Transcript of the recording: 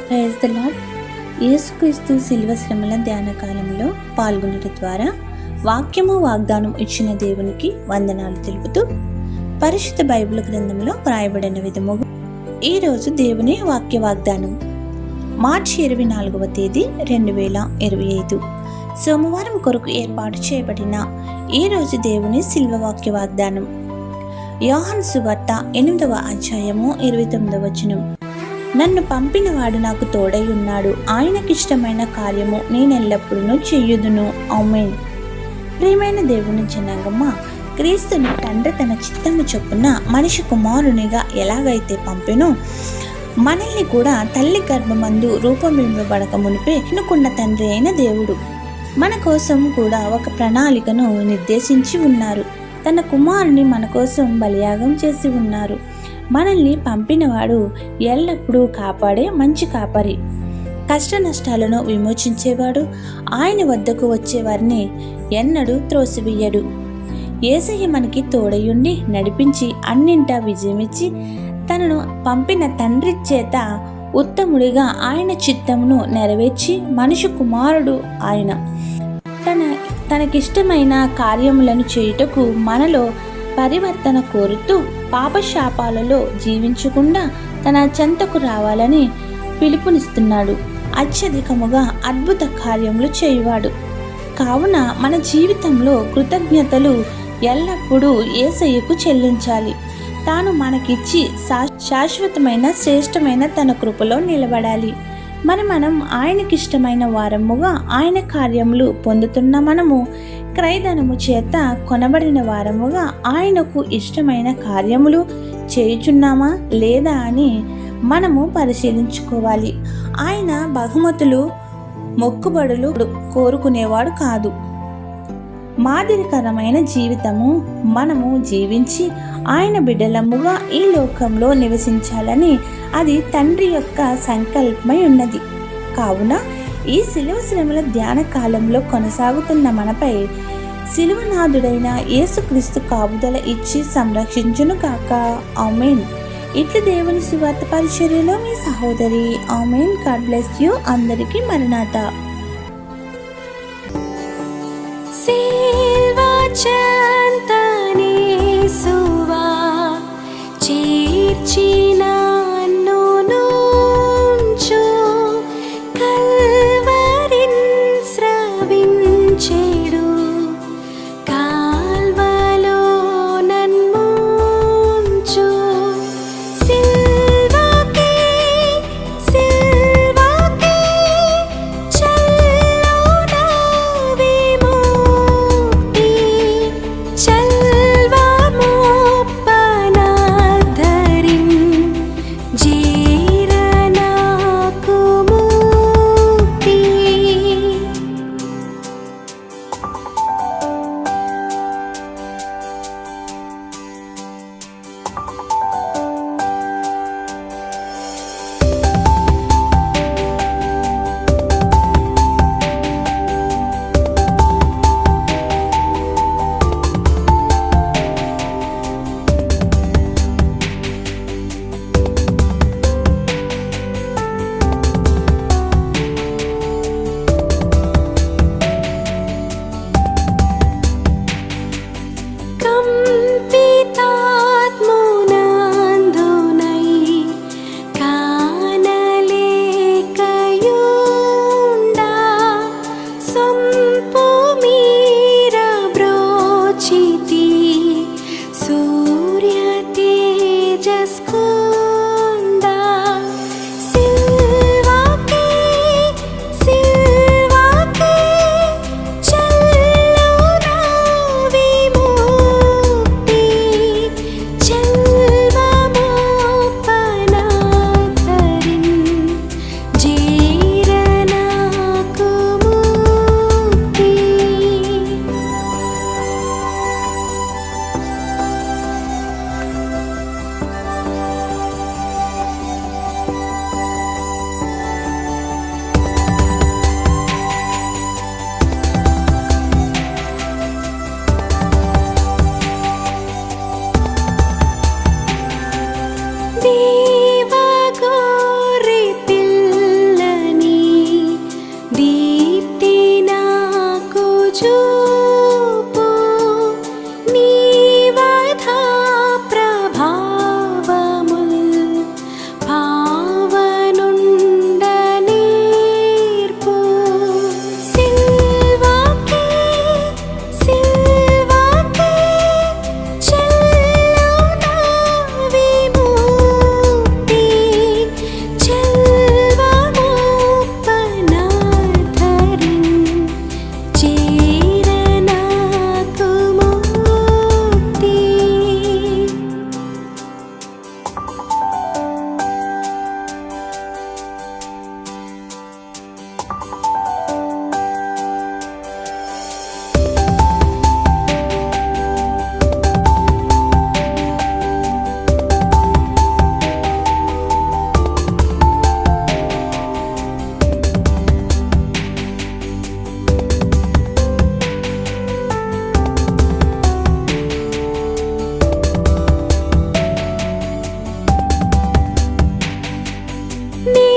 Praise the lord. యేసుక్రీస్తు శిలువ శ్రమల ధ్యాన కాలంలో పాల్గొనడం ద్వారా వాక్యము వాగ్దానం ఇచ్చిన దేవునికి వందనాలు తెలుపుతూ పరిశుద్ధ బైబిల్ గ్రంథంలో వ్రాయబడిన విధముగా ఈరోజు దేవుని వాక్య వాగ్దానం మార్చి 24వ తేదీ 2025 సోమవారం కొరకు ఏర్పాటు చేయబడిన ఈరోజు దేవుని శిల్వ వాక్య వాగ్దానం యోహాను సువార్త 8వ అధ్యాయము 29వ వచనం. నన్ను పంపినవాడు నాకు తోడై ఉన్నాడు, ఆయనకిష్టమైన కార్యము నేనెల్లప్పుడూ చెయ్యుదును. ఆమేన్. ప్రియమైన దేవుని జనాంగమా, క్రీస్తుని తండ్రి తన చిత్తము చొప్పున మనిషి కుమారునిగా ఎలాగైతే పంపెనో మనల్ని కూడా తల్లి గర్భమందు రూపొందింపబడక మునిపే ఎన్నుకున్న తండ్రి అయిన దేవుడు మన కోసం కూడా ఒక ప్రణాళికను నిర్దేశించి ఉన్నారు. తన కుమారుని మన కోసం బలియాగం చేసి ఉన్నారు. మనల్ని పంపినవాడు ఎల్లప్పుడూ కాపాడే మంచి కాపరి, కష్ట నష్టాలను విమోచించేవాడు. ఆయన వద్దకు వచ్చేవారిని ఎన్నడూ త్రోసివేయడు. యేసయ్య మనకి తోడయుండి నడిపించి అన్నింటా విజయమిచ్చి తనను పంపిన తండ్రి చేత ఉత్తముడిగా ఆయన చిత్తమును నెరవేర్చి మనిషి కుమారుడు ఆయన తనకిష్టమైన కార్యములను చేయుటకు మనలో పరివర్తన కోరుతూ పాపశాపాలలో జీవించకుండా తన చెంతకు రావాలని పిలుపునిస్తున్నాడు. అత్యధికముగా అద్భుత కార్యములు చేయువాడు. కావున మన జీవితంలో కృతజ్ఞతలు ఎల్లప్పుడూ యేసయ్యకు చెల్లించాలి. తాను మనకిచ్చి శాశ్వతమైన శ్రేష్టమైన తన కృపలో నిలబడాలి. మనం ఆయనకిష్టమైన వారముగా ఆయన కార్యములు పొందుతున్న మనము క్రయధనము చేత కొనబడిన వారముగా ఆయనకు ఇష్టమైన కార్యములు చేయుచున్నామా లేదా అని మనము పరిశీలించుకోవాలి. ఆయన బహుమతులు మొక్కుబడులు కోరుకునేవాడు కాదు. మాదిరికరమైన జీవితము మనము జీవించి ఆయన బిడ్డలముగా ఈ లోకంలో నివసించాలని అది తండ్రి యొక్క సంకల్పమై ఉన్నది. కావున ఈ శిలువ శ్రమల ధ్యాన కాలంలో కొనసాగుతున్న మనపై శిలువనాథుడైన యేసుక్రీస్తు కాపుదల ఇచ్చి సంరక్షించును కాక. ఆమేన్. ఇట్లు దేవుని సువార్త పరిచర్యలో మీ సహోదరి. ఆమేన్. God bless you. అందరికీ మరణాత. నీ